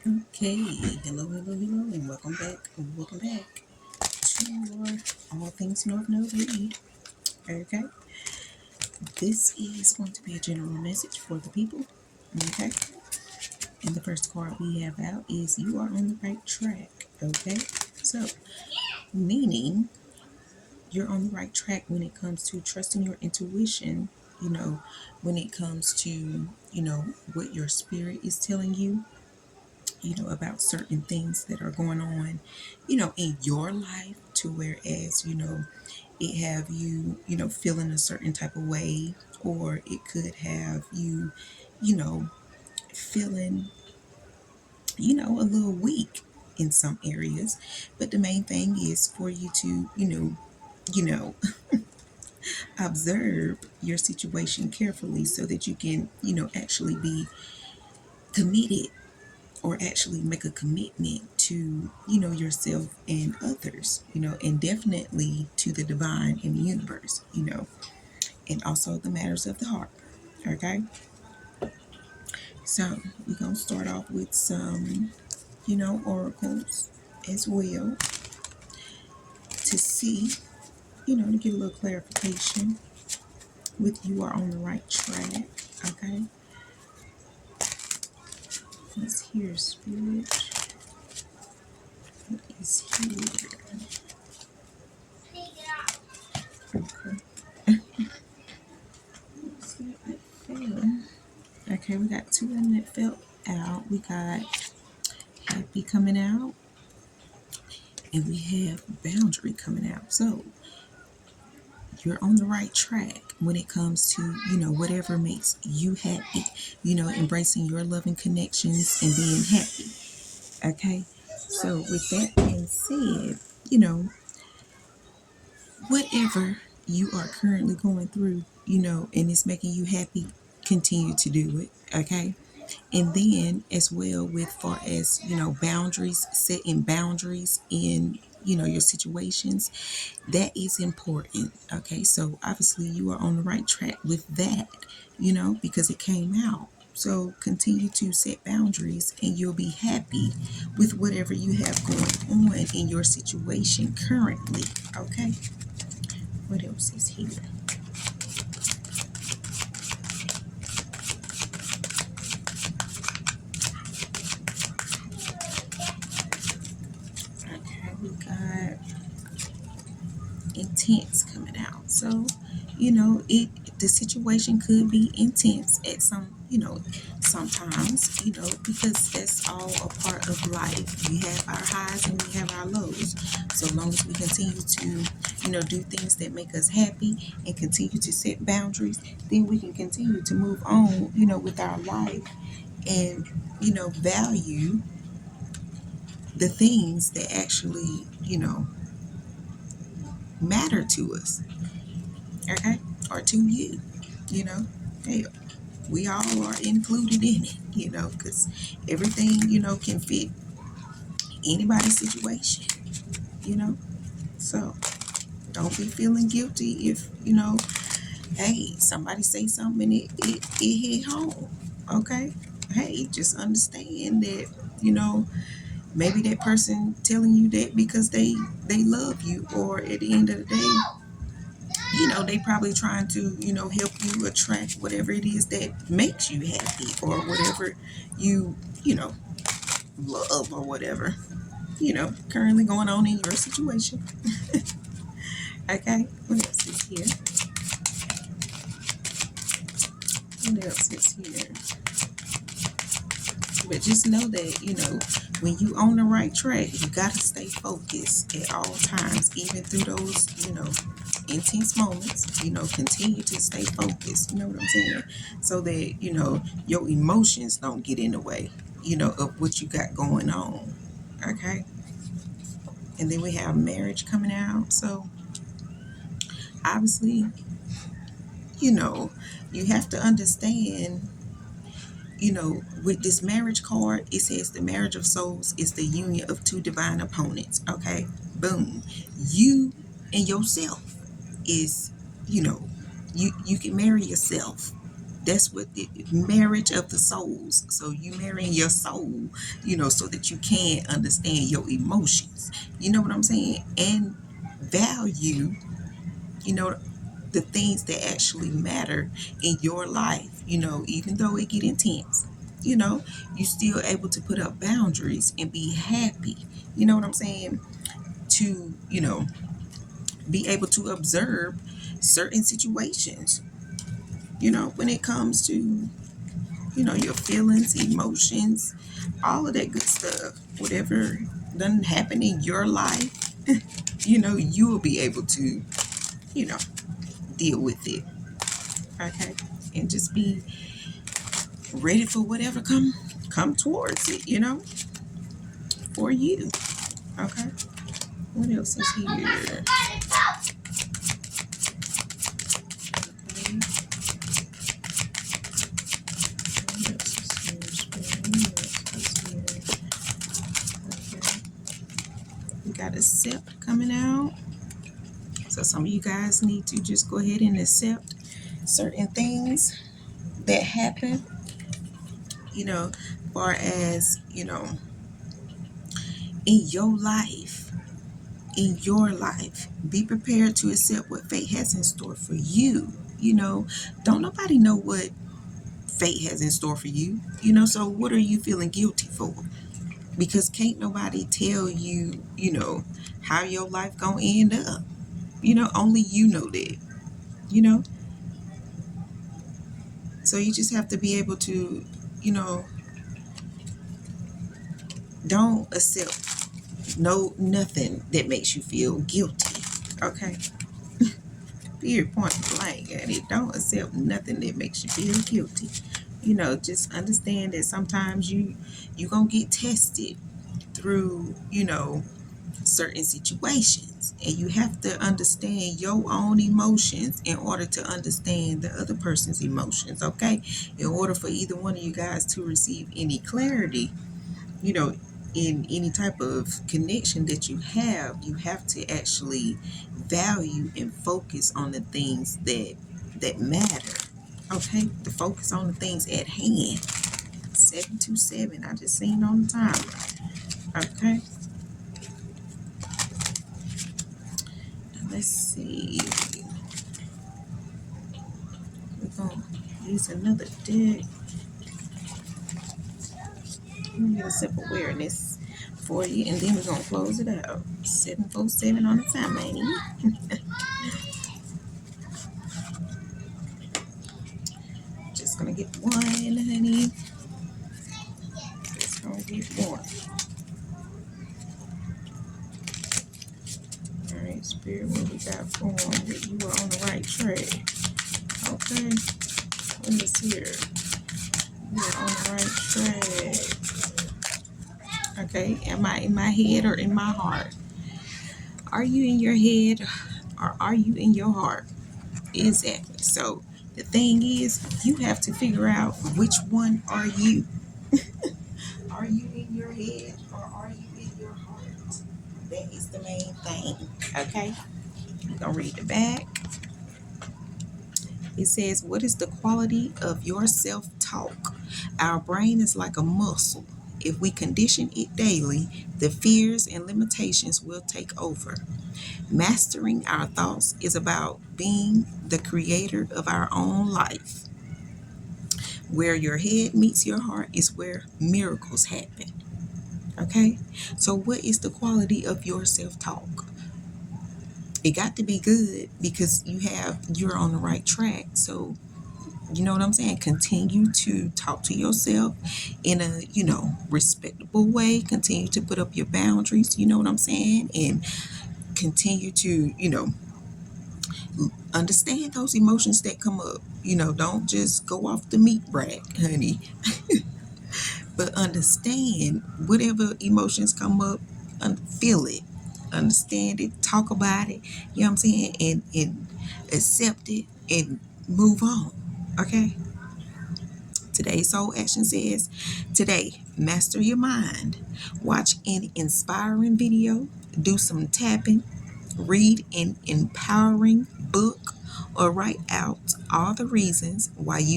Okay, hello, and welcome back to your All Things North Node Read. Okay, this is going to be a general message for the people. Okay, and the first card we have out is You Are on the Right Track. Okay, so meaning you're on the right track when it comes to trusting your intuition, when it comes to, what your spirit is telling you, about certain things that are going on, in your life, to whereas, it have you, feeling a certain type of way, or it could have you, you know, feeling, a little weak in some areas. But the main thing is for you to, you know, observe your situation carefully so that you can, actually be committed or actually make a commitment to, yourself and others, and definitely to the divine and the universe, and also the matters of the heart. Okay. So we're going to start off with some, oracles as well to see, to get a little clarification with You Are on the Right Track. Okay. Let's hear spirit. What is here? Okay. Let's see what that fell. Okay, we got two of them that fell out. We got happy coming out, and we have boundary coming out. So you're on the right track when it comes to, whatever makes you happy, embracing your loving connections and being happy. Okay. So with that being said, whatever you are currently going through, and it's making you happy, continue to do it. Okay. And then as well, with far as, boundaries, setting boundaries in, your situations, that is important. Okay. So obviously you are on the right track with that, because it came out. So continue to set boundaries and you'll be happy with whatever you have going on in your situation currently. Okay. What else is here? Okay, we got intense coming out. So, it the situation could be intense at some, sometimes, because that's all a part of life. We have our highs and we have our lows. So long as we continue to, do things that make us happy and continue to set boundaries, then we can continue to move on, with our life and, value the things that actually, matter to us. Okay, or to you, you know hey, we all are included in it, because everything, can fit anybody's situation, you know so don't be feeling guilty if, hey, somebody say something and it hit home. Okay. Hey, just understand that, maybe that person telling you that because they love you, or at the end of the day, they probably trying to, help you attract whatever it is that makes you happy, or whatever you, love, or whatever, currently going on in your situation. Okay. What else is here? What else is here? But just know that, when you on the right track, you got to stay focused at all times, even through those, intense moments, continue to stay focused, you know what I'm saying? So that, your emotions don't get in the way, of what you got going on. Okay. And then we have marriage coming out. So obviously, you have to understand, with this marriage card, it says the marriage of souls is the union of two divine opponents. Okay. Boom. You and yourself is, you can marry yourself. That's what the marriage of the souls. So you marrying your soul, so that you can understand your emotions. You know what I'm saying? And value, you know, the things that actually matter in your life. Even though it get intense, you still able to put up boundaries and be happy. You know what I'm saying? To, be able to observe certain situations, when it comes to, your feelings, emotions, all of that good stuff. Whatever doesn't happen in your life, you will be able to, you know, deal with it. Okay. And just be ready for whatever come towards it, for you. Okay. What else is here? Okay. We got accept coming out. So some of you guys need to just go ahead and accept certain things that happen, far as, in your life. In your life, be prepared to accept what fate has in store for you. Don't nobody know what fate has in store for you. So what are you feeling guilty for? Because can't nobody tell you, how your life gonna end up. Only you know that. So you just have to be able to, don't accept nothing that makes you feel guilty. Okay. Period, point blank. And it don't accept nothing that makes you feel guilty. Just understand that sometimes you gonna get tested through, certain situations, and you have to understand your own emotions in order to understand the other person's emotions. Okay. In order for either one of you guys to receive any clarity, in any type of connection that you have to actually value and focus on the things that matter. Okay. To focus on the things at hand. 727, I just seen on the timer. Okay. Let's see. We're gonna use another deck. Get a simple awareness for you, and then we're gonna close it out. 747 on the time, ain't it? Just gonna get one, honey. Just gonna get one. All right, Spirit, what we got for them? That you were on the right track. Okay. What is here? You're on the right track. Okay. Am I in my head or in my heart? Are you in your head or are you in your heart? Exactly. So the thing is, you have to figure out which one are you. Are you in your head or are you in your heart? That is the main thing. Okay. I'm gonna read the back. It says, what is the quality of your self-talk? Our brain is like a muscle. If we condition it daily, the fears and limitations will take over. Mastering our thoughts is about being the creator of our own life. Where your head meets your heart is where miracles happen. Okay? So what is the quality of your self-talk? It got to be good because you're on the right track. So, you know what I'm saying? Continue to talk to yourself in a, respectable way. Continue to put up your boundaries, you know what I'm saying? And continue to, understand those emotions that come up. Don't just go off the meat rack, honey. But understand whatever emotions come up, feel it, understand it, talk about it, you know what I'm saying? And accept it and move on. Okay? Today's soul action says, today, master your mind. Watch an inspiring video, do some tapping, read an empowering book, or write out all the reasons why you